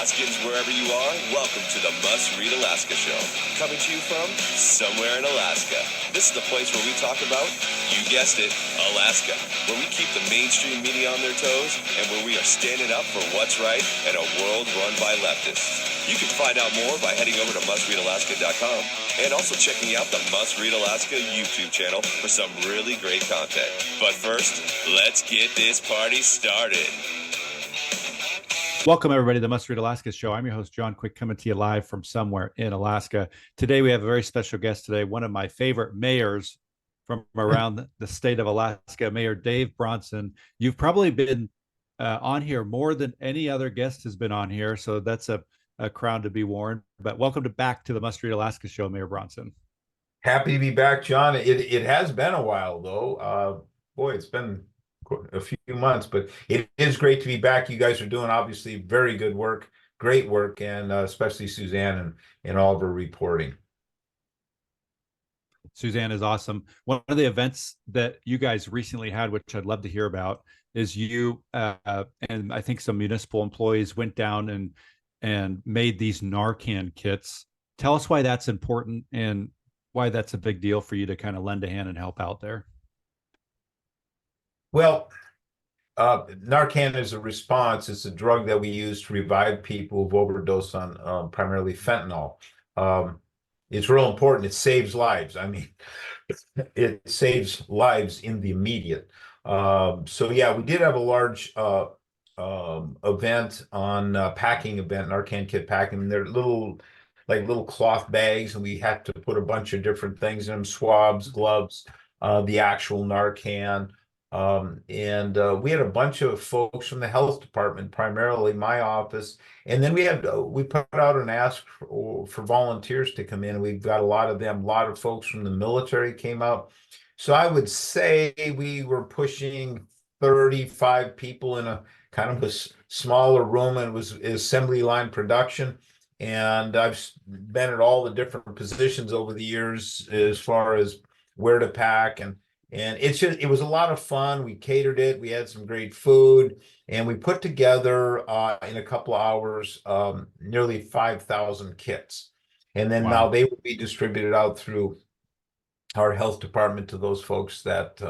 Alaskans, wherever you are, welcome to the Must Read Alaska Show. Coming to you from somewhere in Alaska. This is the place where we talk about, you guessed it, Alaska. Where we keep the mainstream media on their toes and where we are standing up for what's right in a world run by leftists. You can find out more by heading over to mustreadalaska.com and also checking out the Must Read Alaska YouTube channel for some really great content. But first, let's get this party started. Welcome, everybody, to the Must Read Alaska Show. I'm your host, John Quick, coming to you live from somewhere in Alaska. Today, we have a very special guest today, one of my favorite mayors from around the state of Alaska, Mayor Dave Bronson. You've probably been on here more than any other guest has been on here, so that's a crown to be worn. But welcome back to the Must Read Alaska Show, Mayor Bronson. Happy to be back, John. It has been a while, though. Boy, it's been a few months, but it is great to be back. You guys are doing obviously very good work, great work, and especially Suzanne and all of her reporting. Suzanne is awesome. One of the events that you guys recently had, which I'd love to hear about, is you and I think some municipal employees went down and made these Narcan kits. Tell us why that's important and why that's a big deal for you to kind of lend a hand and help out there. Well, Narcan is a response. It's a drug that we use to revive people who've overdosed on primarily fentanyl. It's real important. It saves lives. I mean, it saves lives in the immediate. So yeah, we did have a large event on packing event, Narcan kit packing. And they're little cloth bags, and we had to put a bunch of different things in them: swabs, gloves, the actual Narcan. We had a bunch of folks from the health department, primarily my office, and then we put out an ask for volunteers to come in. We've got a lot of them. A lot of folks from the military came out. So I would say we were pushing 35 people in a kind of a smaller room, and it was assembly line production. And I've been at all the different positions over the years as far as where to pack, and it was a lot of fun. We catered it. We had some great food, and we put together in a couple of hours nearly 5,000 kits. And then now they will be distributed out through our health department to those folks that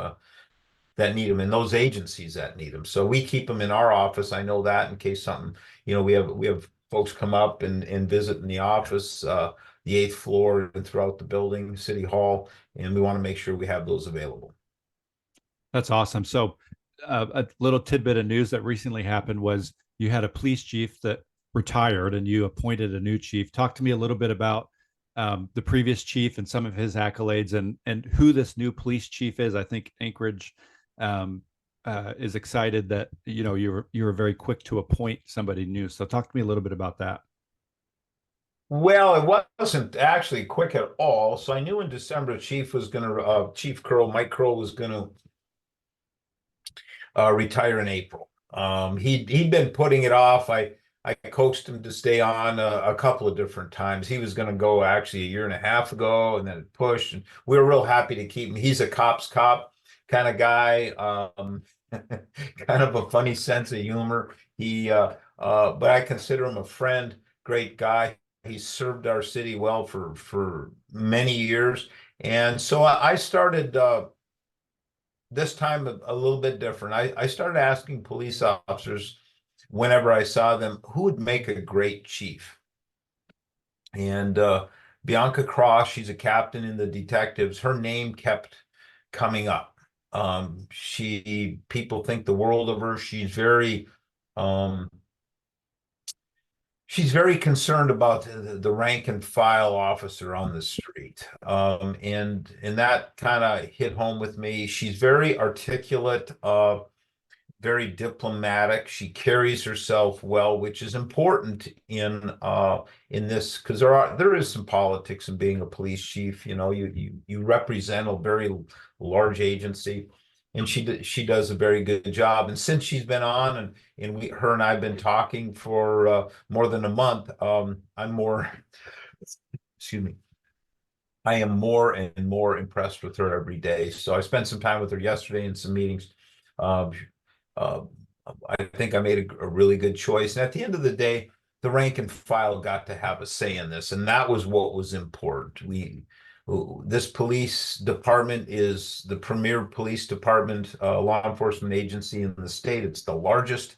need them, and those agencies that need them. So we keep them in our office. I know that in case something, we have folks come up and visit in the office, the 8th floor and throughout the building, City Hall, and we want to make sure we have those available. That's awesome. So a little tidbit of news that recently happened was you had a police chief that retired and you appointed a new chief. Talk to me a little bit about the previous chief and some of his accolades and who this new police chief is. I think Anchorage is excited that you were very quick to appoint somebody new. So talk to me a little bit about that. Well, it wasn't actually quick at all. So I knew in December Chief Kerle, Mike Kerle, was going to retire in April. He'd been putting it off. I coaxed him to stay on a couple of different times. He was going to go actually a year and a half ago, and then it pushed. And we were real happy to keep him. He's a cop's cop kind of guy, kind of a funny sense of humor. But I consider him a friend, great guy. He's served our city well for many years. And so I started this time a little bit different. I started asking police officers whenever I saw them, who would make a great chief? And Bianca Cross, she's a captain in the detectives. Her name kept coming up. People think the world of her. She's very concerned about the rank and file officer on the street. And that kind of hit home with me. She's very articulate, very diplomatic. She carries herself well, which is important in this, because there is some politics in being a police chief. You represent a very large agency, and she does a very good job. And since she's been on, and her and I've been talking for more than a month, I'm more, excuse me, I am more and more impressed with her every day. So I spent some time with her yesterday in some meetings. I think I made a really good choice. And at the end of the day, the rank and file got to have a say in this, and that was what was important. This police department is the premier police department, law enforcement agency in the state. It's the largest.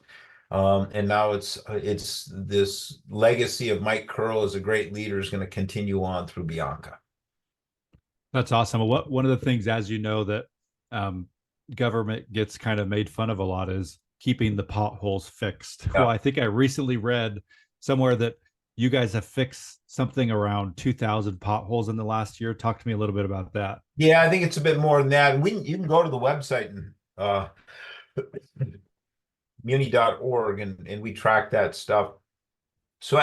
And now it's this legacy of Mike Kerle as a great leader is going to continue on through Bianca. That's awesome. One of the things, as you know, that government gets kind of made fun of a lot is keeping the potholes fixed. Yeah. Well, I think I recently read somewhere that you guys have fixed something around 2,000 potholes in the last year. Talk to me a little bit about that. Yeah, I think it's a bit more than that. You can go to the website and muni.org and we track that stuff. So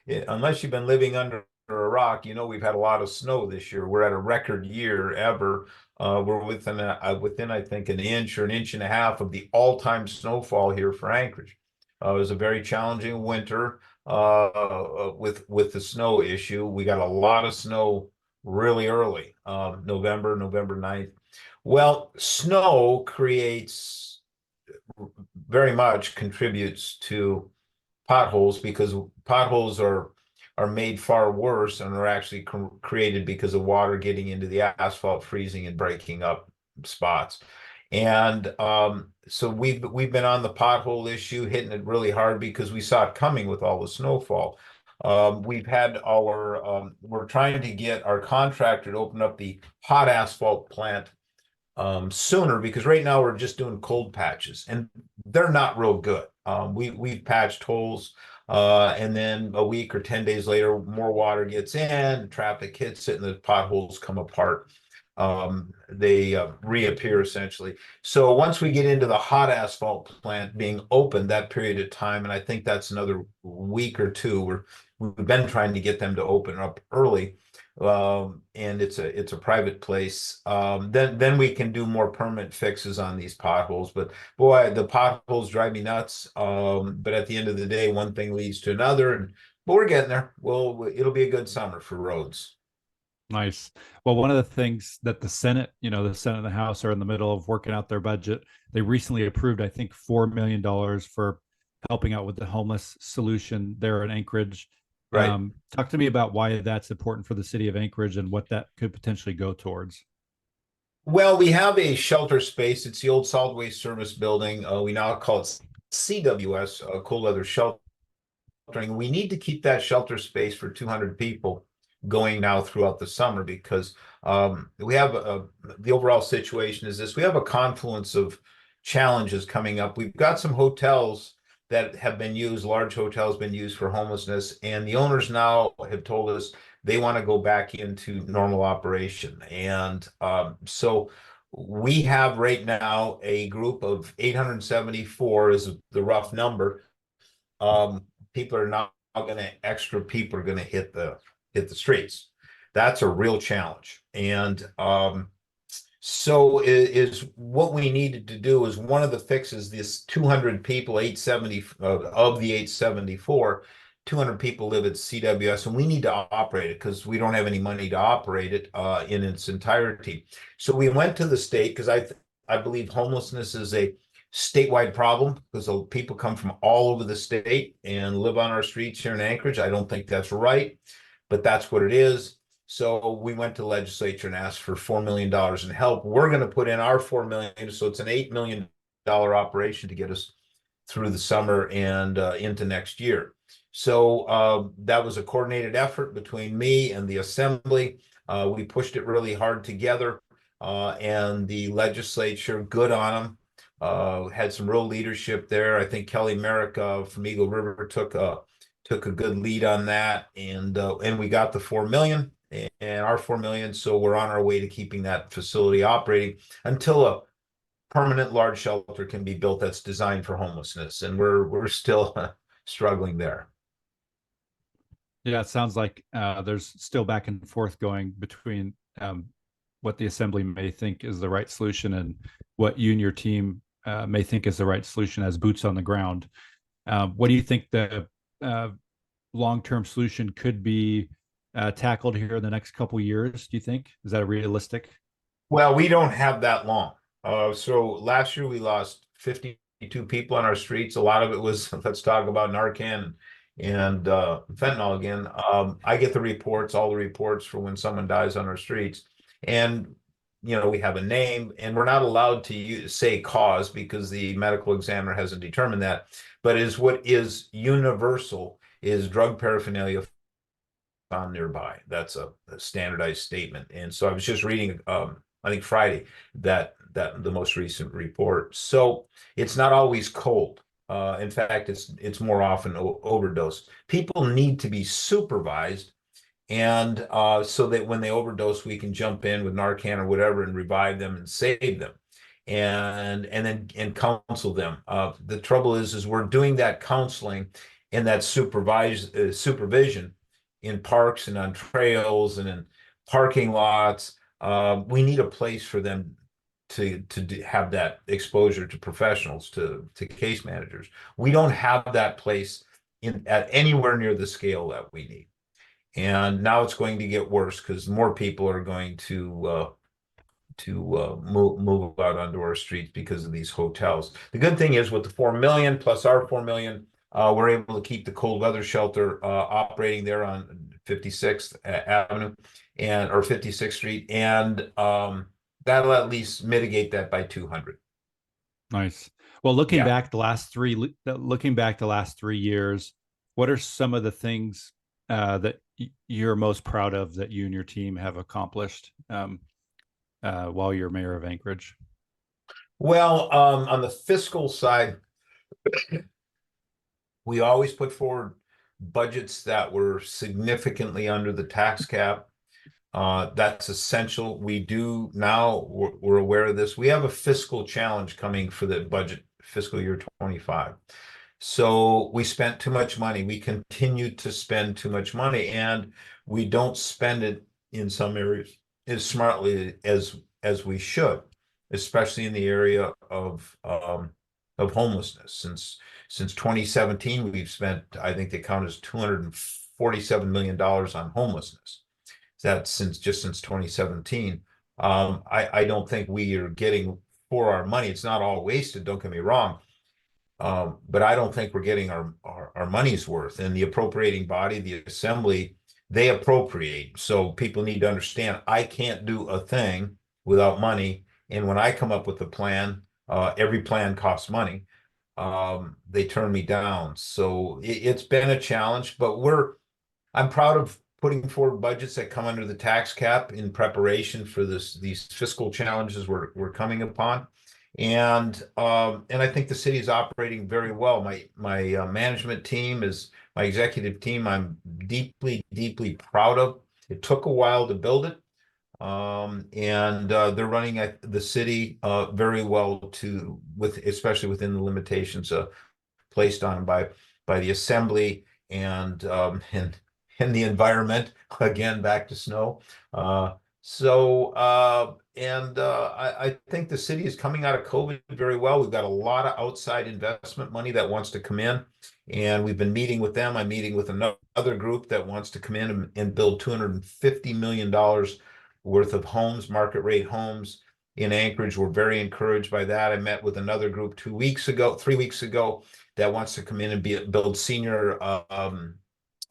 unless you've been living under a rock, we've had a lot of snow this year. We're at a record year ever. We're within I think an inch or an inch and a half of the all-time snowfall here for Anchorage. It was a very challenging winter with the snow issue. We got a lot of snow really early, November 9th. Well, snow very much contributes to potholes, because potholes are made far worse and are actually created because of water getting into the asphalt, freezing and breaking up spots. And so we've been on the pothole issue, hitting it really hard because we saw it coming with all the snowfall. We've had we're trying to get our contractor to open up the hot asphalt plant sooner, because right now we're just doing cold patches and they're not real good. We've patched holes, and then a week or 10 days later, more water gets in, traffic hits it, and the potholes come apart. They reappear essentially. So once we get into the hot asphalt plant being open, that period of time, and I think that's another week or two, we've been trying to get them to open up early. And it's a private place. Then we can do more permanent fixes on these potholes. But boy, the potholes drive me nuts. But at the end of the day, one thing leads to another, but we're getting there. It'll be a good summer for roads. Nice. Well, one of the things that the Senate and the House are in the middle of working out their budget. They recently approved, I think, $4 million for helping out with the homeless solution there in Anchorage. Right. Talk to me about why that's important for the city of Anchorage and what that could potentially go towards. Well, we have a shelter space. It's the old solid waste service building. We now call it CWS, Cold Weather Sheltering. We need to keep that shelter space for 200 people going now throughout the summer, because we have the overall situation is this: we have a confluence of challenges coming up. We've got some hotels that have been used, large hotels been used for homelessness, and the owners now have told us they want to go back into normal operation. And so we have right now a group of 874 is the rough number. People are now extra people are going to hit the streets. That's a real challenge. And so is what we needed to do is one of the fixes, this 200 people, 870 of the 874, 200 people live at CWS, and we need to operate it because we don't have any money to operate it in its entirety. So we went to the state, because I believe homelessness is a statewide problem, because people come from all over the state and live on our streets here in Anchorage. I don't think that's right, but that's what it is. So we went to the legislature and asked for $4 million in help. We're going to put in our $4 million, so it's an $8 million operation to get us through the summer and into next year. So that was a coordinated effort between me and the Assembly. We pushed it really hard together, and the legislature, good on them, had some real leadership there. I think Kelly Merrick from Eagle River took a good lead on that, and we got the $4 million. And our $4 million, so we're on our way to keeping that facility operating until a permanent large shelter can be built that's designed for homelessness, and we're still struggling there. Yeah, it sounds like there's still back and forth going between what the Assembly may think is the right solution and what you and your team may think is the right solution as boots on the ground. What do you think the long-term solution could be tackled here in the next couple of years? Do you think? Is that realistic? Well, we don't have that long. So last year we lost 50 22 people on our streets. A lot of it was, let's talk about Narcan and fentanyl again. I get the reports, all the reports for when someone dies on our streets. And, we have a name, and we're not allowed to say cause because the medical examiner hasn't determined that. But what is universal is drug paraphernalia found nearby. That's a standardized statement. And so I was just reading, I think Friday, that the most recent report. So it's not always cold. In fact, it's more often overdose. People need to be supervised, and so that when they overdose, we can jump in with Narcan or whatever and revive them and save them, and counsel them. The trouble is we're doing that counseling and that supervision in parks and on trails and in parking lots. We need a place for them to have that exposure to professionals, to case managers. We don't have that place at anywhere near the scale that we need. And now it's going to get worse because more people are going to move out onto our streets because of these hotels. The good thing is with the 4 million plus our 4 million, we're able to keep the cold weather shelter operating there on 56th Avenue or 56th Street, and that'll at least mitigate that by 200. Nice. Well, looking back the last 3 years, what are some of the things that you're most proud of that you and your team have accomplished while you're mayor of Anchorage? Well, on the fiscal side, we always put forward budgets that were significantly under the tax cap. That's essential. We do now, we're aware of this. We have a fiscal challenge coming for the budget fiscal year 25. So we spent too much money. We continue to spend too much money, and we don't spend it in some areas as smartly as we should, especially in the area of homelessness. Since 2017, we've spent, I think the count is $247 million on homelessness. That's since 2017. I don't think we are getting for our money. It's not all wasted, don't get me wrong. But I don't think we're getting our money's worth. And the appropriating body, the assembly, they appropriate. So people need to understand, I can't do a thing without money. And when I come up with a plan, every plan costs money. They turn me down. So it's been a challenge, but I'm proud of putting forward budgets that come under the tax cap in preparation for these fiscal challenges we're coming upon. And I think the city is operating very well. My management team my executive team, I'm deeply, deeply proud of. It took a while to build it. And they're running the city very well especially within the limitations placed on them by the assembly and the environment. Again, back to snow. I think the city is coming out of COVID very well. We've got a lot of outside investment money that wants to come in, and we've been meeting with them. I'm meeting with another group that wants to come in and build $250 million worth of homes, market rate homes in Anchorage. We're very encouraged by that. I met with another group 3 weeks ago, that wants to come in and build senior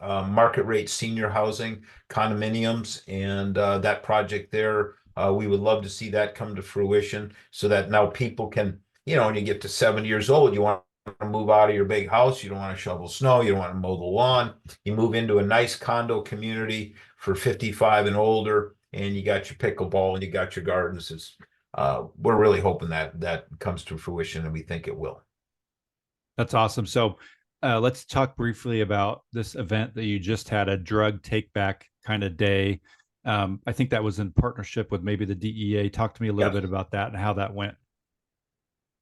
market rate senior housing condominiums, and that project there, we would love to see that come to fruition, so that now people can, when you get to 7 years old, you want to move out of your big house, you don't want to shovel snow, you don't want to mow the lawn, you move into a nice condo community for 55 and older, and you got your pickleball and you got your gardens. We're really hoping that comes to fruition, and we think it will. That's awesome. So let's talk briefly about this event that you just had, a drug take back kind of day. I think that was in partnership with maybe the DEA. Talk to me a little bit about that and how that went.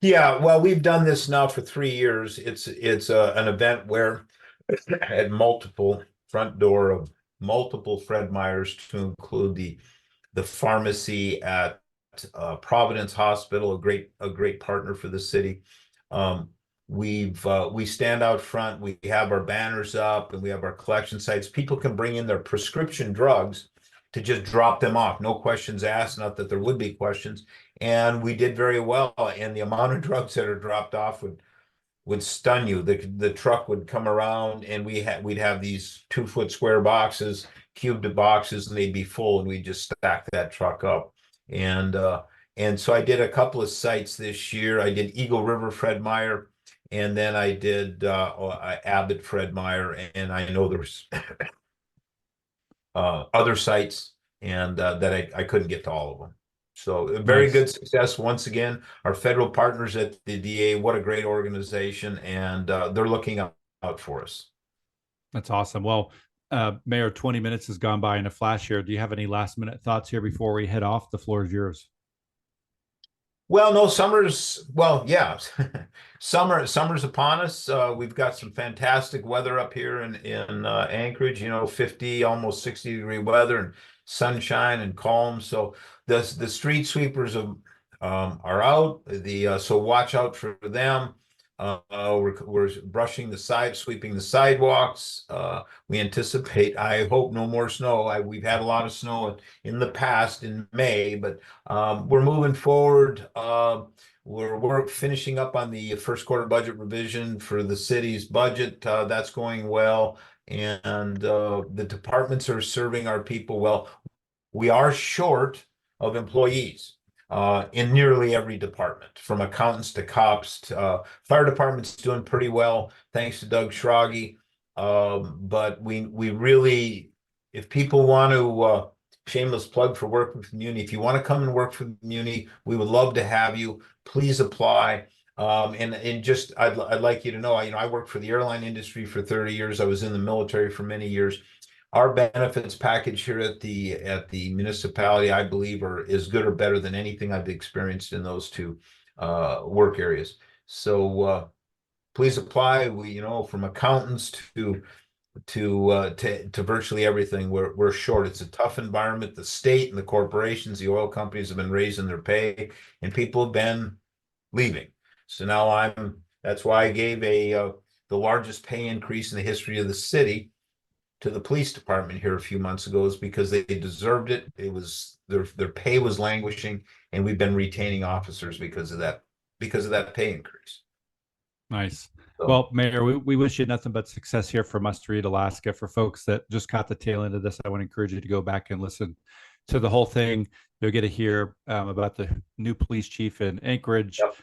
Yeah, well, we've done this now for 3 years. It's an event where at multiple front door of multiple Fred Meyers, to include the pharmacy at Providence Hospital, a great partner for the city. We stand out front. We have our banners up, and we have our collection sites. People can bring in their prescription drugs to just drop them off, no questions asked. Not that there would be questions, and we did very well. And the amount of drugs that are dropped off would stun you. The truck would come around, and we'd have these 2 foot square boxes, cubed boxes, and they'd be full, and we'd just stack that truck up. And so I did a couple of sites this year. I did Eagle River, Fred Meyer, and then I did Abbott, Fred Meyer, and I know there's other sites, and that I couldn't get to all of them. So a very Nice. good success. Once again, our federal partners at the DA, what a great organization, and they're looking out for us. That's awesome. Well, Mayor, 20 minutes has gone by in a flash here. Do you have any last minute thoughts here before we head off? The floor is yours. Well, no, yeah, summer's upon us. We've got some fantastic weather up here in Anchorage, 50, almost 60-degree weather, and sunshine and calm. So the street sweepers are out. So watch out for them. We're brushing sweeping the sidewalks. We anticipate, I hope, no more snow. We've had a lot of snow in the past in May, but we're moving forward. We're finishing up on the first quarter budget revision for the city's budget. That's going well, and the departments are serving our people well. We are short of employees in nearly every department, from accountants to cops. Fire department's doing pretty well, thanks to Doug Schrage. But we really, if people want to, shameless plug for work with the community, if you want to come and work for the community, we would love to have you. Please apply. And just I'd like you to know, I worked for the airline industry for 30 years. I was in the military for many years. Our benefits package here at the municipality, I believe, are as good or better than anything I've experienced in those two work areas. So please apply. We, from accountants to virtually everything, we're short. It's a tough environment. The state and the corporations, the oil companies have been raising their pay, and people have been leaving. So now that's why I gave the largest pay increase in the history of the city to the police department here a few months ago, is because they deserved it. It was their pay was languishing, and we've been retaining officers because of that pay increase. Nice. So, well, Mayor, we wish you nothing but success here for Must Read Alaska. For folks that just caught the tail end of this, I want to encourage you to go back and listen to the whole thing. You'll get to hear about the new police chief in Anchorage, yep.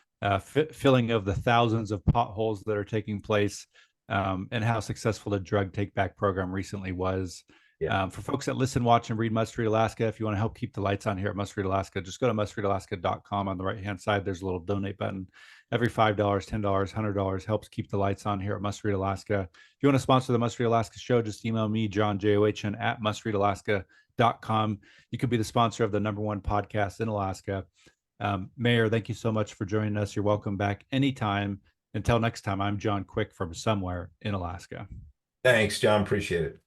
Filling of the thousands of potholes that are taking place, and how successful the drug take back program recently was. Yeah. For folks that listen, watch, and read Must Read Alaska, if you want to help keep the lights on here at Must Read Alaska, just go to mustreadalaska.com. On the right-hand side, there's a little donate button. Every $5, $10, $100 helps keep the lights on here at Must Read Alaska. If you want to sponsor the Must Read Alaska show, just email me, John, JOHN, at mustreadalaska.com. You could be the sponsor of the #1 podcast in Alaska. Mayor, thank you so much for joining us. You're welcome back anytime. Until next time, I'm John Quick from somewhere in Alaska. Thanks, John. Appreciate it.